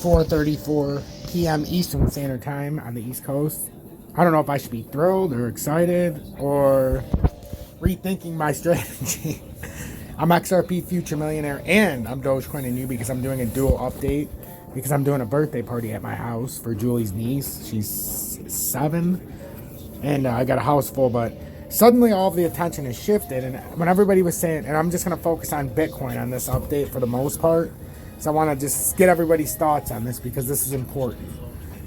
4:34 p.m. Eastern Standard Time on the East Coast. I don't know if I should be thrilled or excited or rethinking my strategy. I'm XRP Future Millionaire and I'm Dogecoin and you because I'm doing a dual update because I'm doing a birthday party at my house for Julie's niece. She's 7 and I got a house full, but suddenly all of the attention has shifted, and when everybody was saying, and I'm just going to focus on Bitcoin on this update for the most part, so I want to just get everybody's thoughts on this because this is important.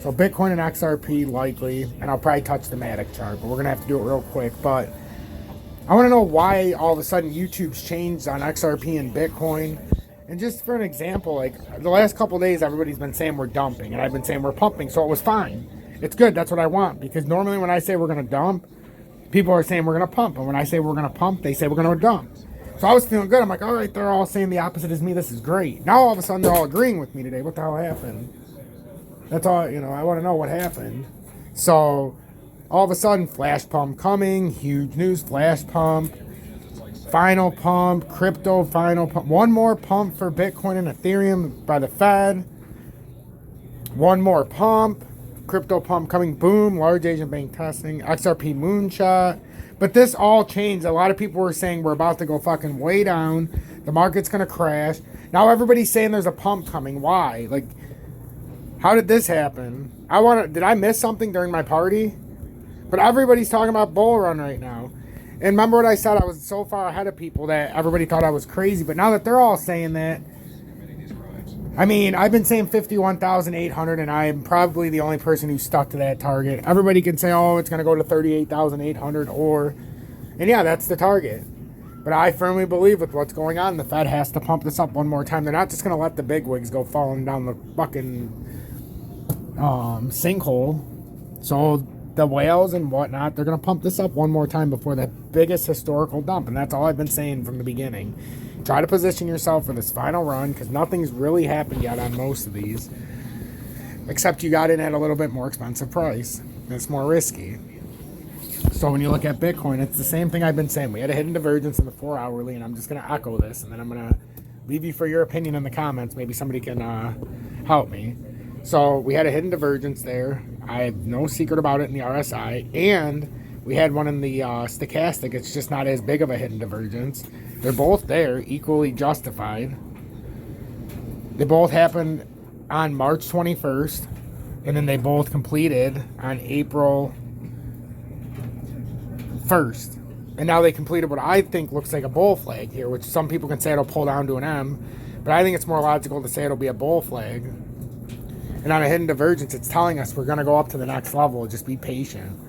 So Bitcoin and XRP likely, and I'll probably touch the Matic chart, but we're going to have to do it real quick. But I want to know why all of a sudden YouTube's changed on XRP and Bitcoin. And just for an example, like the last couple of days, everybody's been saying we're dumping, and I've been saying we're pumping, so it was fine. It's good, that's what I want, because normally when I say we're going to dump, people are saying we're going to pump, and when I say we're going to pump, they say we're going to dump. So I was feeling good. I'm like, all right, they're all saying the opposite as me. This is great. Now all of a sudden they're all agreeing with me today. What the hell happened? That's all, I want to know what happened. So all of a sudden, flash pump coming, huge news, flash pump, final pump, crypto final pump, one more pump for Bitcoin and Ethereum by the Fed, one more pump, crypto pump coming, boom, large Asian bank testing, XRP moonshot. But this all changed. A lot of people were saying we're about to go fucking way down. The market's going to crash. Now everybody's saying there's a pump coming. Why? Like, how did this happen? Did I miss something during my party? But everybody's talking about bull run right now. And remember what I said? I was so far ahead of people that everybody thought I was crazy. But now that they're all saying that, I mean, I've been saying 51,800, and I am probably the only person who stuck to that target. Everybody can say, oh, it's going to go to 38,800, and yeah, that's the target. But I firmly believe with what's going on, the Fed has to pump this up one more time. They're not just going to let the bigwigs go falling down the fucking sinkhole. So the whales and whatnot, they're going to pump this up one more time before the biggest historical dump. And that's all I've been saying from the beginning. Try to position yourself for this final run because nothing's really happened yet on most of these. Except you got in at a little bit more expensive price. It's more risky. So when you look at Bitcoin, it's the same thing I've been saying. We had a hidden divergence in the 4-hourly, and I'm just going to echo this. And then I'm going to leave you for your opinion in the comments. Maybe somebody can help me. So we had a hidden divergence there. I have no secret about it in the RSI. And we had one in the stochastic. It's just not as big of a hidden divergence. They're both there, equally justified. They both happened on March 21st. And then they both completed on April 1st. And now they completed what I think looks like a bull flag here, which some people can say it'll pull down to an M. But I think it's more logical to say it'll be a bull flag. And on a hidden divergence, it's telling us we're going to go up to the next level. Just be patient.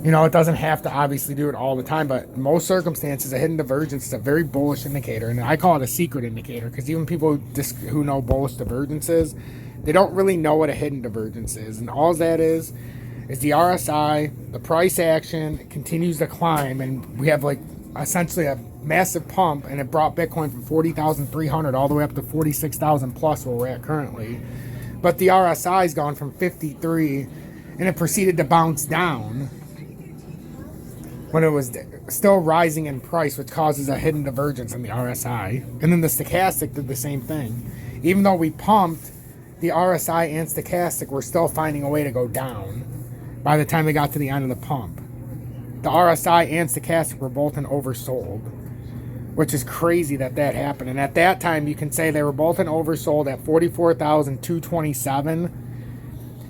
It doesn't have to obviously do it all the time, but in most circumstances, a hidden divergence is a very bullish indicator. And I call it a secret indicator because even people who know bullish divergences, they don't really know what a hidden divergence is. And all that is the RSI, the price action continues to climb. And we have like essentially a massive pump, and it brought Bitcoin from 40,300 all the way up to 46,000 plus where we're at currently. But the RSI has gone from 53 and it proceeded to bounce down when it was still rising in price, which causes a hidden divergence in the RSI. And then the stochastic did the same thing. Even though we pumped, the RSI and stochastic were still finding a way to go down by the time they got to the end of the pump. The RSI and stochastic were both in oversold, which is crazy that happened. And at that time, you can say they were both in oversold at 44,227.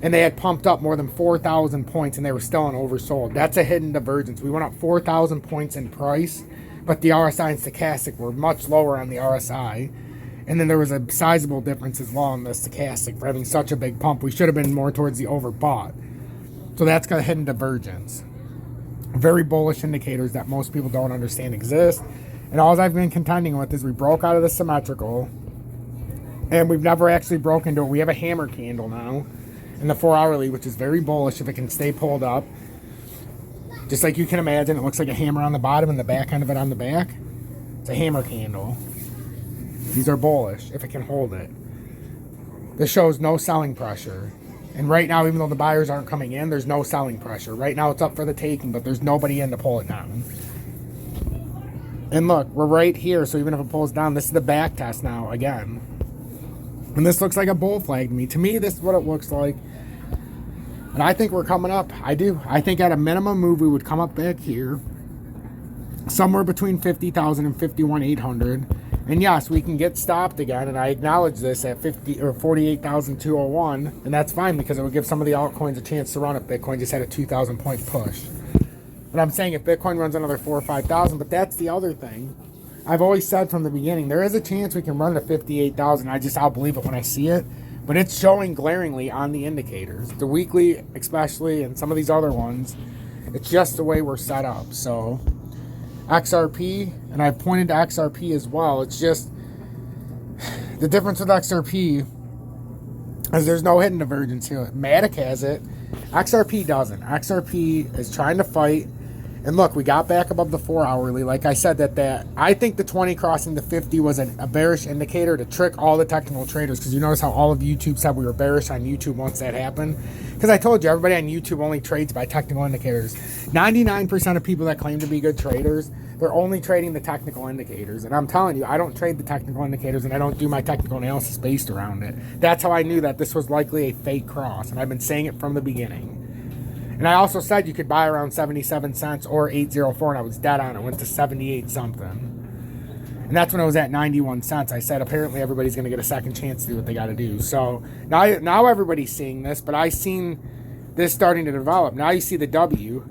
And they had pumped up more than 4,000 points and they were still in oversold. That's a hidden divergence. We went up 4,000 points in price, but the RSI and stochastic were much lower on the RSI. And then there was a sizable difference as well in the stochastic for having such a big pump. We should have been more towards the overbought. So that's got a hidden divergence. Very bullish indicators that most people don't understand exist. And all I've been contending with is we broke out of the symmetrical and we've never actually broken into it. We have a hammer candle now in the 4-hourly, which is very bullish if it can stay pulled up. Just like you can imagine, it looks like a hammer on the bottom and the back end of it on the back. It's a hammer candle. These are bullish if it can hold it. This shows no selling pressure. And right now, even though the buyers aren't coming in, there's no selling pressure. Right now, it's up for the taking, but there's nobody in to pull it down. And look, we're right here, so even if it pulls down, this is the back test now, again. And this looks like a bull flag to me. To me, this is what it looks like. And I think we're coming up. I do. I think at a minimum move, we would come up back here. Somewhere between 50,000 and 51,800. And yes, we can get stopped again. And I acknowledge this at 50 or 48,201. And that's fine because it would give some of the altcoins a chance to run if Bitcoin just had a 2,000 point push. But I'm saying if Bitcoin runs another 4,000 or 5,000, but that's the other thing. I've always said from the beginning, there is a chance we can run to 58,000. I'll believe it when I see it. But it's showing glaringly on the indicators. The weekly especially, and some of these other ones. It's just the way we're set up. So XRP, and I've pointed to XRP as well. It's just the difference with XRP is there's no hidden divergence here. Matic has it. XRP doesn't. XRP is trying to fight. And look, we got back above the 4 hourly. Like I said, that I think the 20 crossing the 50 was a bearish indicator to trick all the technical traders. Because you notice how all of YouTube said we were bearish on YouTube once that happened. Because I told you, everybody on YouTube only trades by technical indicators. 99% of people that claim to be good traders, they're only trading the technical indicators. And I'm telling you, I don't trade the technical indicators, and I don't do my technical analysis based around it. That's how I knew that this was likely a fake cross. And I've been saying it from the beginning. And I also said you could buy around 77 cents or 804, and I was dead on it. It went to 78 something. And that's when it was at 91 cents. I said apparently everybody's going to get a second chance to do what they got to do. So now everybody's seeing this, but I've seen this starting to develop. Now you see the W,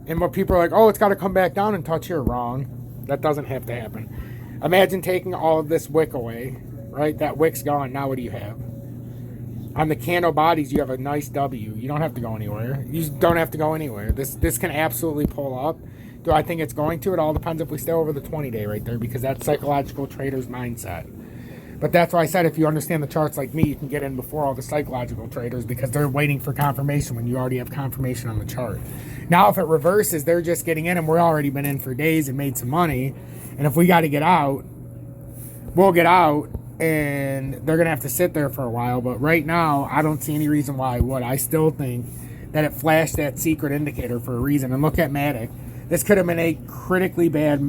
and what people are like, oh, it's got to come back down and touch here. Wrong. That doesn't have to happen. Imagine taking all of this wick away, right? That wick's gone. Now what do you have? On the candle bodies, you have a nice W. You don't have to go anywhere. You just don't have to go anywhere. This can absolutely pull up. Do I think it's going to? It all depends if we stay over the 20-day right there, because that's psychological trader's mindset. But that's why I said if you understand the charts like me, you can get in before all the psychological traders, because they're waiting for confirmation when you already have confirmation on the chart. Now, if it reverses, they're just getting in, and we're already been in for days and made some money. And if we got to get out, we'll get out. And they're going to have to sit there for a while. But right now, I don't see any reason why I would. I still think that it flashed that secret indicator for a reason. And look at Matic. This could have been a critically bad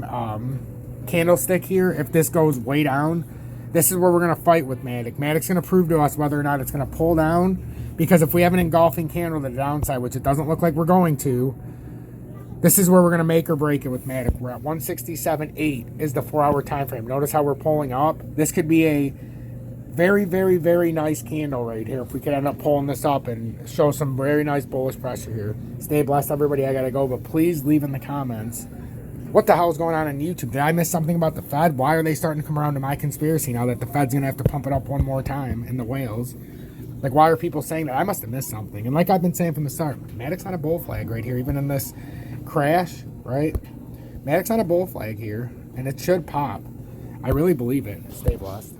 candlestick here if this goes way down. This is where we're going to fight with Matic. Matic's going to prove to us whether or not it's going to pull down. Because if we have an engulfing candle to the downside, which it doesn't look like we're going to, this is where we're going to make or break it with Matic. We're at 167.8 is the 4 hour time frame. Notice how we're pulling up. This could be a very, very, very nice candle right here if we could end up pulling this up and show some very nice bullish pressure here. Stay blessed, everybody. I got to go, but please leave in the comments what the hell is going on YouTube. Did I miss something about the Fed? Why are they starting to come around to my conspiracy now that the Fed's going to have to pump it up one more time in the whales? Like, why are people saying that? I must have missed something. And like I've been saying from the start, Matic's on a bull flag right here, even in this crash, right? Matic's on a bull flag here, and it should pop. I really believe it. Stay blessed.